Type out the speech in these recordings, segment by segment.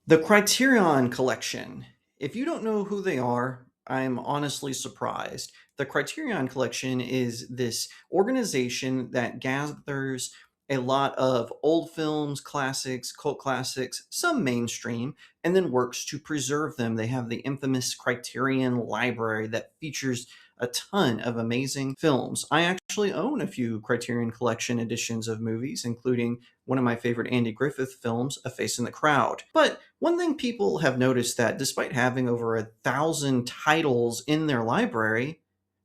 The Criterion Collection. If you don't know who they are, I'm honestly surprised. The Criterion Collection is this organization that gathers a lot of old films, classics, cult classics, some mainstream, and then works to preserve them. They have the infamous Criterion Library that features a ton of amazing films. I actually own a few Criterion Collection editions of movies, including one of my favorite Andy Griffith films, A Face in the Crowd. But one thing people have noticed that despite having over 1,000 titles in their library,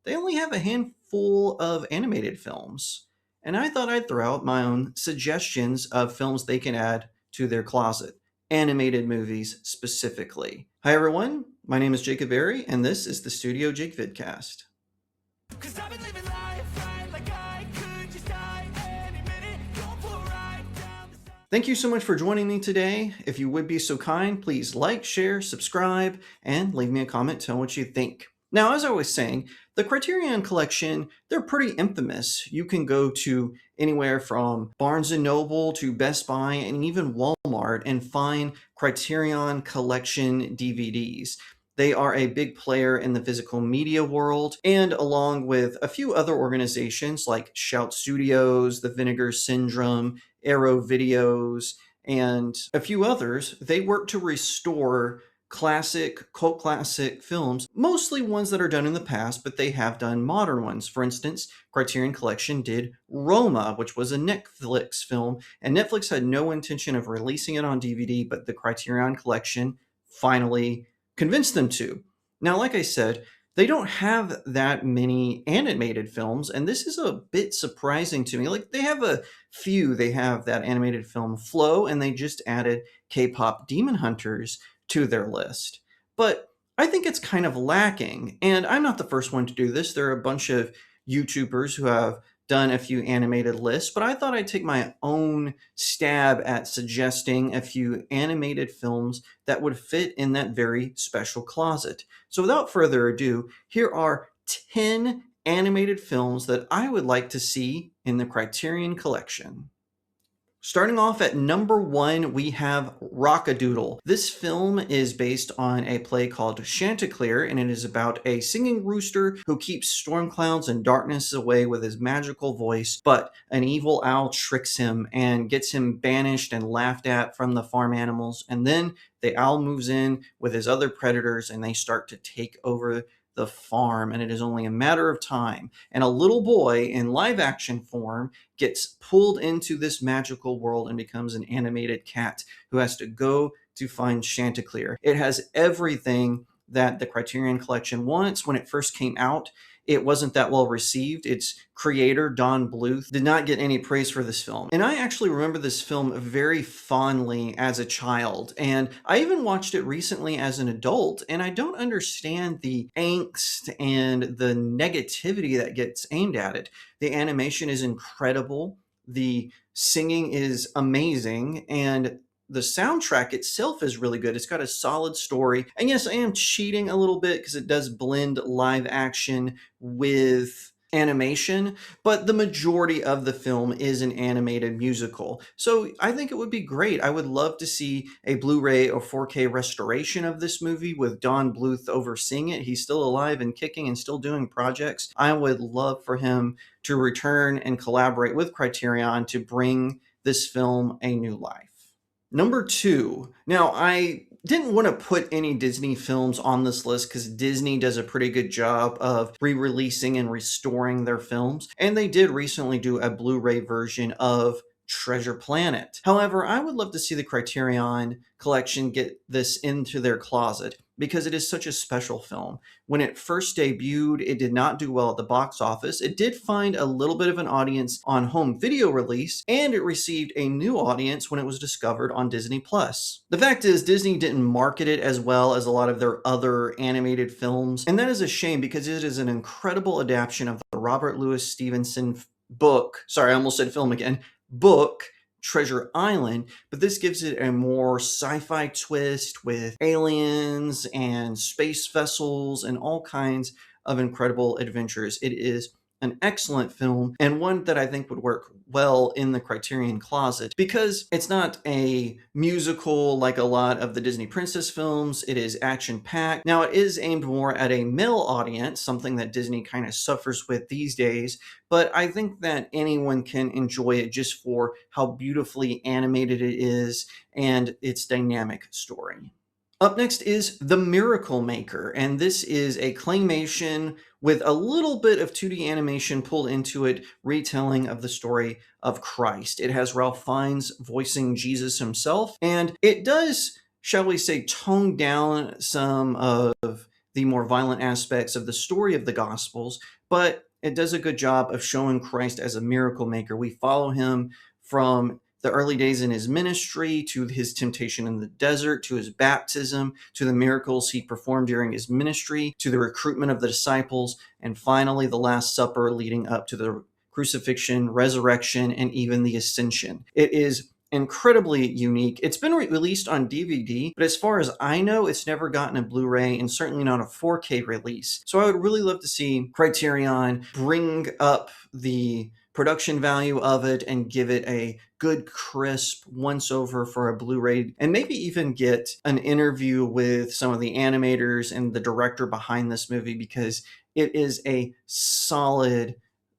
they only have a handful of animated films. And I thought I'd throw out my own suggestions of films they can add to their closet, animated movies specifically. Hi everyone, my name is Jacob Berry, and this is the StudioJake vidcast. Thank you so much for joining me today. If you would be so kind, please like, share, subscribe, and leave me a comment telling what you think. Now, as I was saying, the Criterion Collection, they're pretty infamous. You can go to anywhere from Barnes & Noble to Best Buy and even Walmart and find Criterion Collection DVDs. They are a big player in the physical media world, and along with a few other organizations like Shout Studios, The Vinegar Syndrome, Arrow Videos, and a few others, they work to restore cult classic films, mostly ones that are done in the past, but they have done modern ones. For instance, Criterion Collection did Roma, which was a Netflix film, and Netflix had no intention of releasing it on DVD, but the Criterion Collection finally convinced them to. Now, like I said, they don't have that many animated films, and this is a bit surprising to me. Like, they have a few. They have that animated film Flow, and they just added K-pop Demon Hunters to their list. But I think it's kind of lacking, and I'm not the first one to do this. There are a bunch of YouTubers who have done a few animated lists, but I thought I'd take my own stab at suggesting a few animated films that would fit in that very special closet. So without further ado, here are 10 animated films that I would like to see in the Criterion Collection. Starting off at number 1, we have Rock-a-Doodle. This film is based on a play called Chanticleer, and it is about a singing rooster who keeps storm clouds and darkness away with his magical voice, but an evil owl tricks him and gets him banished and laughed at from the farm animals. And then the owl moves in with his other predators, and they start to take over the farm, and it is only a matter of time. And a little boy in live action form gets pulled into this magical world and becomes an animated cat who has to go to find Chanticleer. It has everything that the Criterion Collection wants. When it first came out, it wasn't that well received. Its creator, Don Bluth, did not get any praise for this film. And I actually remember this film very fondly as a child. And I even watched it recently as an adult, and I don't understand the angst and the negativity that gets aimed at it. The animation is incredible. The singing is amazing, and the soundtrack itself is really good. It's got a solid story. And yes, I am cheating a little bit because it does blend live action with animation, but the majority of the film is an animated musical. So I think it would be great. I would love to see a Blu-ray or 4K restoration of this movie with Don Bluth overseeing it. He's still alive and kicking and still doing projects. I would love for him to return and collaborate with Criterion to bring this film a new life. Number 2. Now, I didn't want to put any Disney films on this list because Disney does a pretty good job of re-releasing and restoring their films. And they did recently do a Blu-ray version of Treasure Planet. However, I would love to see the Criterion Collection get this into their closet because it is such a special film. When it first debuted, it did not do well at the box office. It did find a little bit of an audience on home video release, and it received a new audience when it was discovered on Disney+. The fact is, Disney didn't market it as well as a lot of their other animated films, and that is a shame because it is an incredible adaptation of the Robert Louis Stevenson book. Sorry, I almost said film again. Book, Treasure Island, but this gives it a more sci-fi twist with aliens and space vessels and all kinds of incredible adventures. It is an excellent film, and one that I think would work well in the Criterion closet because it's not a musical like a lot of the Disney princess films. It is action packed. Now, it is aimed more at a male audience, something that Disney kind of suffers with these days, but I think that anyone can enjoy it just for how beautifully animated it is and its dynamic story. Up next is The Miracle Maker, and this is a claymation with a little bit of 2D animation pulled into it, retelling of the story of Christ. It has Ralph Fiennes voicing Jesus himself, and it does, shall we say, tone down some of the more violent aspects of the story of the Gospels, but it does a good job of showing Christ as a miracle maker. We follow him from the early days in his ministry, to his temptation in the desert, to his baptism, to the miracles he performed during his ministry, to the recruitment of the disciples, and finally the Last Supper leading up to the crucifixion, resurrection, and even the ascension. It is incredibly unique. It's been released on DVD, but as far as I know, it's never gotten a Blu-ray and certainly not a 4K release. So I would really love to see Criterion bring up the production value of it and give it a good crisp once over for a Blu-ray, and maybe even get an interview with some of the animators and the director behind this movie, because it is a solid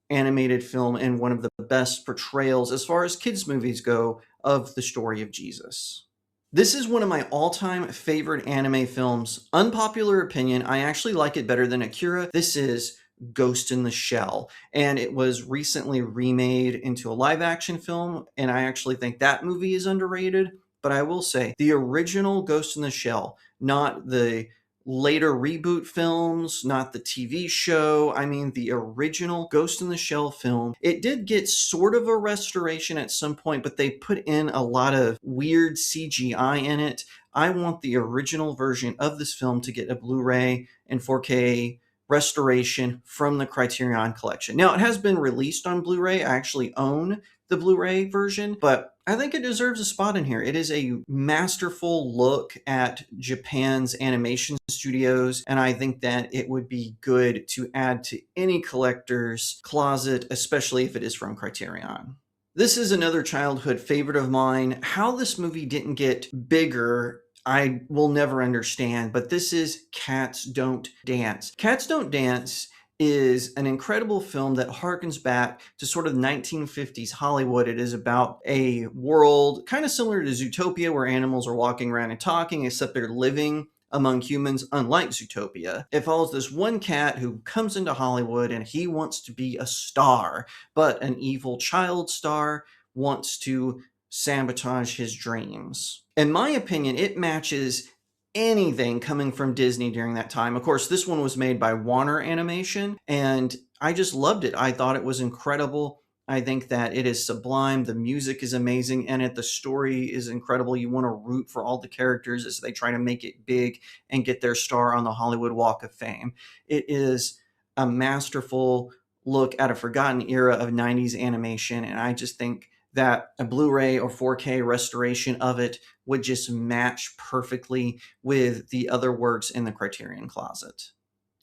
animated film and one of the best portrayals as far as kids movies go of the story of Jesus. This is one of my all-time favorite anime films. Unpopular opinion, I actually like it better than Akira. This is Ghost in the Shell, and it was recently remade into a live-action film, and I actually think that movie is underrated. But I will say, the original Ghost in the Shell, not the later reboot films, not the TV show. I mean, the original Ghost in the Shell film. It did get sort of a restoration at some point, but they put in a lot of weird CGI in it. I want the original version of this film to get a Blu-ray and 4K restoration from the Criterion Collection. Now, it has been released on Blu-ray. I actually own the Blu-ray version, but I think it deserves a spot in here. It is a masterful look at Japan's animation studios, and I think that it would be good to add to any collector's closet, especially if it is from Criterion. This is another childhood favorite of mine. How this movie didn't get bigger, I will never understand, but this is Cats Don't Dance. Cats Don't Dance is an incredible film that harkens back to sort of 1950s Hollywood. It is about a world kind of similar to Zootopia, where animals are walking around and talking, except they're living among humans, unlike Zootopia. It follows this one cat who comes into Hollywood and he wants to be a star, but an evil child star wants to sabotage his dreams. In my opinion, it matches anything coming from Disney during that time. Of course, this one was made by Warner Animation, and I just loved it. I thought it was incredible. I think that it is sublime. The music is amazing in it. The story is incredible. You want to root for all the characters as they try to make it big and get their star on the Hollywood Walk of Fame. It is a masterful look at a forgotten era of 90s animation, and I just think that a Blu-ray or 4K restoration of it would just match perfectly with the other works in the Criterion closet.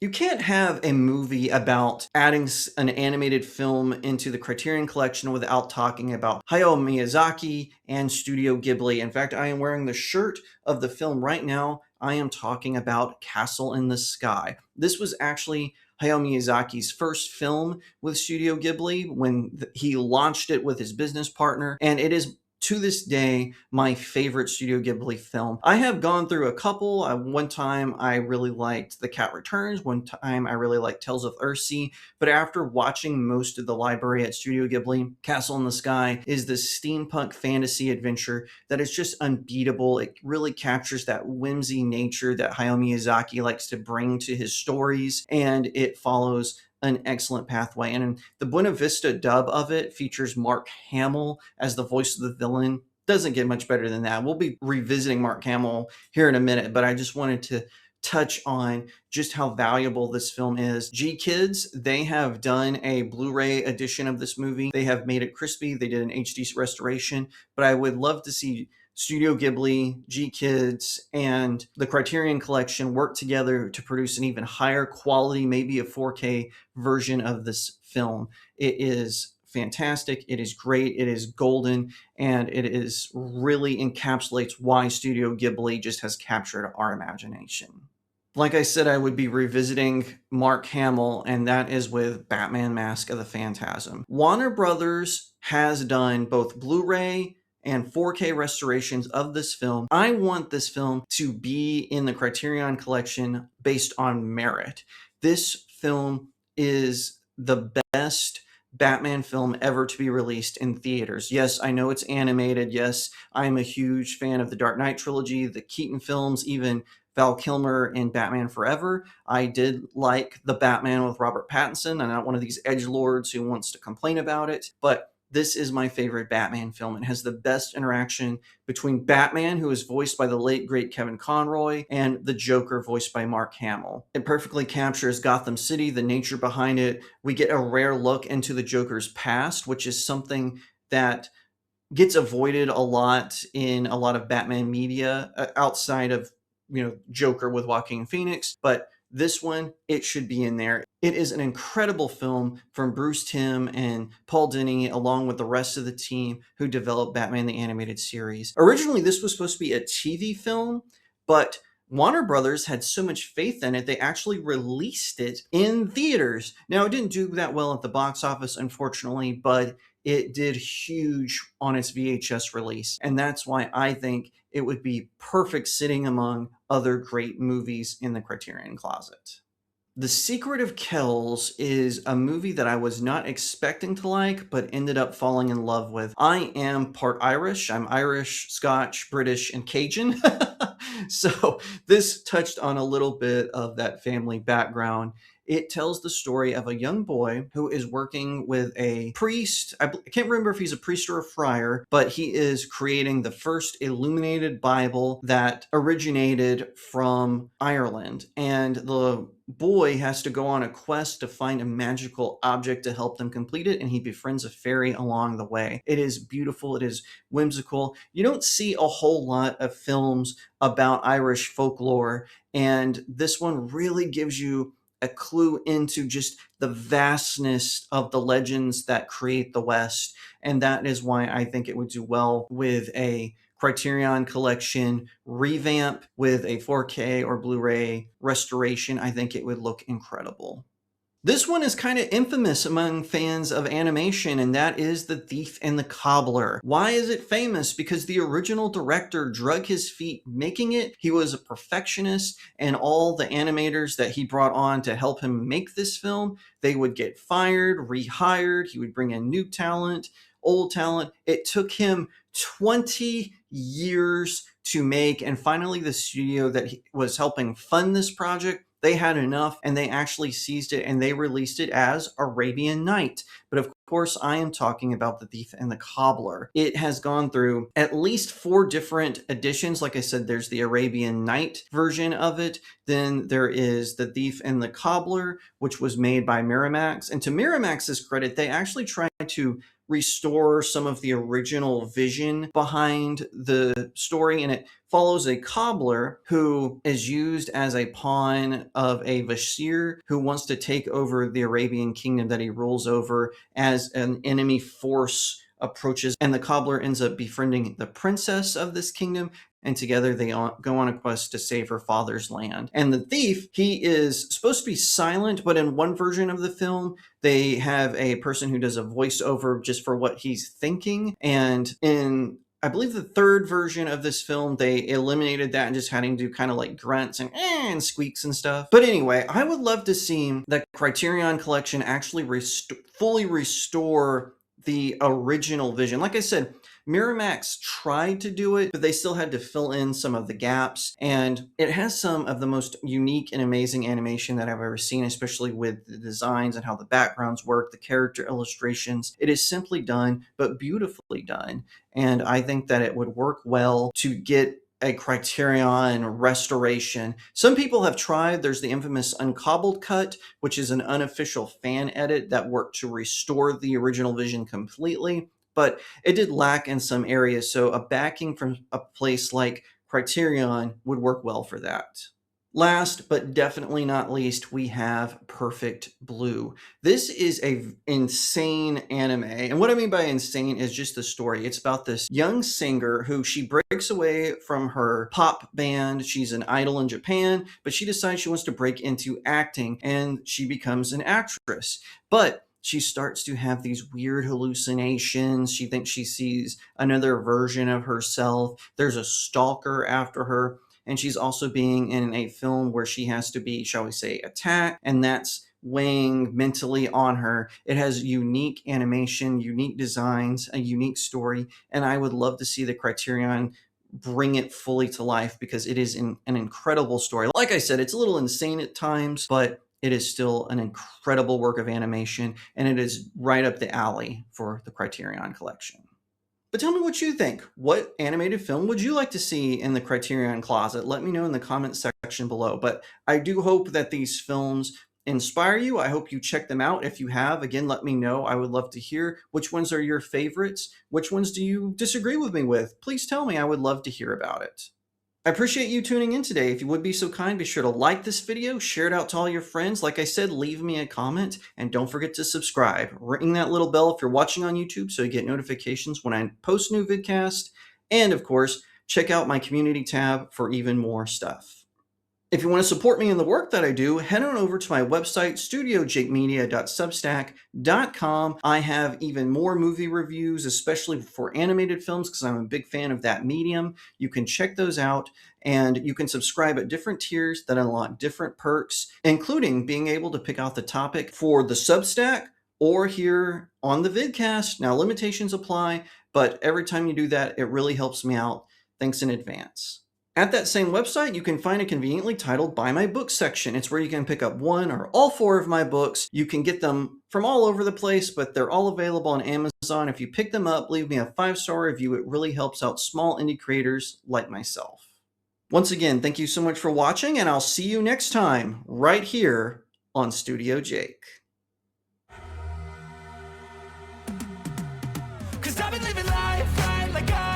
You can't have a movie about adding an animated film into the Criterion Collection without talking about Hayao Miyazaki and Studio Ghibli. In fact, I am wearing the shirt of the film right now. I am talking about Castle in the Sky. This was actually Hayao Miyazaki's first film with Studio Ghibli when he launched it with his business partner, and it is to this day my favorite Studio Ghibli film. I have gone through a couple. One time I really liked The Cat Returns. One time I really liked Tales of Earthsea. But after watching most of the library at Studio Ghibli, Castle in the Sky is this steampunk fantasy adventure that is just unbeatable. It really captures that whimsy nature that Hayao Miyazaki likes to bring to his stories, and it follows an excellent pathway. And the Buena Vista dub of it features Mark Hamill as the voice of the villain. Doesn't get much better than that. We'll be revisiting Mark Hamill here in a minute, but I just wanted to touch on just how valuable this film is. G Kids, they have done a Blu-ray edition of this movie. They have made it crispy. They did an HD restoration, but I would love to see Studio Ghibli, G-Kids, and the Criterion Collection worked together to produce an even higher quality, maybe a 4K version of this film. It is fantastic. It is great. It is golden. And it is really encapsulates why Studio Ghibli just has captured our imagination. Like I said, I would be revisiting Mark Hamill, and that is with Batman Mask of the Phantasm. Warner Brothers has done both Blu-ray and 4K restorations of this film. I want this film to be in the Criterion Collection based on merit. This film is the best Batman film ever to be released in theaters. Yes, I know it's animated. Yes, I'm a huge fan of the Dark Knight trilogy, the Keaton films, even Val Kilmer in Batman Forever. I did like the Batman with Robert Pattinson. I'm not one of these edgelords who wants to complain about it, but this is my favorite Batman film. It has the best interaction between Batman, who is voiced by the late, great Kevin Conroy, and the Joker, voiced by Mark Hamill. It perfectly captures Gotham City, the nature behind it. We get a rare look into the Joker's past, which is something that gets avoided a lot in a lot of Batman media outside of, Joker with Joaquin Phoenix. But this one, it should be in there. It is an incredible film from Bruce Timm and Paul Dini, along with the rest of the team who developed Batman the Animated Series. Originally, this was supposed to be a TV film, but Warner Brothers had so much faith in it, they actually released it in theaters. Now, it didn't do that well at the box office, unfortunately, but it did huge on its VHS release. And that's why I think it would be perfect sitting among other great movies in the Criterion Closet. The Secret of Kells is a movie that I was not expecting to like, but ended up falling in love with. I am part Irish. I'm Irish, Scotch, British, and Cajun. So this touched on a little bit of that family background. It tells the story of a young boy who is working with a priest. I can't remember if he's a priest or a friar, but he is creating the first illuminated Bible that originated from Ireland. And the boy has to go on a quest to find a magical object to help them complete it, and he befriends a fairy along the way. It is beautiful. It is whimsical. You don't see a whole lot of films about Irish folklore, and this one really gives you a clue into just the vastness of the legends that create the West. And that is why I think it would do well with a Criterion Collection revamp with a 4K or Blu-ray restoration. I think it would look incredible. This one is kind of infamous among fans of animation, and that is The Thief and the Cobbler. Why is it famous? Because the original director drug his feet making it. He was a perfectionist, and all the animators that he brought on to help him make this film, they would get fired, rehired. He would bring in new talent, old talent. It took him 20 years to make, and finally the studio that he was helping fund this project, they had enough, and they actually seized it, and they released it as Arabian Night. But of course, I am talking about The Thief and the Cobbler. It has gone through at least 4 different editions. Like I said, there's the Arabian Night version of it. Then there is The Thief and the Cobbler, which was made by Miramax. And to Miramax's credit, they actually tried to restore some of the original vision behind the story, and it follows a cobbler who is used as a pawn of a vizier who wants to take over the Arabian kingdom that he rules over as an enemy force approaches, and the cobbler ends up befriending the princess of this kingdom, and together they go on a quest to save her father's land. And the thief, he is supposed to be silent, but in one version of the film, they have a person who does a voiceover just for what he's thinking. And in, I believe, the 3rd version of this film, they eliminated that and just had him do kind of like grunts and squeaks and stuff. But anyway, I would love to see the Criterion Collection actually fully restore the original vision. Like I said, Miramax tried to do it, but they still had to fill in some of the gaps. And it has some of the most unique and amazing animation that I've ever seen, especially with the designs and how the backgrounds work, the character illustrations. It is simply done, but beautifully done. And I think that it would work well to get a Criterion restoration. Some people have tried. There's the infamous uncobbled cut, which is an unofficial fan edit that worked to restore the original vision completely. but it did lack in some areas. So a backing from a place like Criterion would work well for that. Last but definitely not least, we have Perfect Blue. This is a insane anime. And what I mean by insane is just the story. It's about this young singer who she breaks away from her pop band. She's an idol in Japan, but she decides she wants to break into acting and she becomes an actress. But she starts to have these weird hallucinations. She thinks she sees another version of herself. There's a stalker after her. And she's also being in a film where she has to be, shall we say, attacked, and that's weighing mentally on her. It has unique animation, unique designs, a unique story, and I would love to see the Criterion bring it fully to life because it is an incredible story. Like I said, it's a little insane at times, but it is still an incredible work of animation, and it is right up the alley for the Criterion Collection. But tell me what you think. What animated film would you like to see in the Criterion Closet? Let me know in the comment section below. But I do hope that these films inspire you. I hope you check them out. If you have, again, let me know. I would love to hear which ones are your favorites. Which ones do you disagree with me with? Please tell me. I would love to hear about it. I appreciate you tuning in today. If you would be so kind, be sure to like this video, share it out to all your friends. Like I said, leave me a comment, and don't forget to subscribe. Ring that little bell if you're watching on YouTube so you get notifications when I post new vidcast. And of course, check out my community tab for even more stuff. If you want to support me in the work that I do, head on over to my website, studiojakemedia.substack.com. I have even more movie reviews, especially for animated films, because I'm a big fan of that medium. You can check those out, and you can subscribe at different tiers that unlock different perks, including being able to pick out the topic for the Substack or here on the vidcast. Now, limitations apply, but every time you do that, it really helps me out. Thanks in advance. At that same website, you can find a conveniently titled Buy My Books section. It's where you can pick up one or all four of my books. You can get them from all over the place, but they're all available on Amazon. If you pick them up, leave me a 5-star review. It really helps out small indie creators like myself. Once again, thank you so much for watching, and I'll see you next time right here on StudioJake. 'Cause I've been living life right like I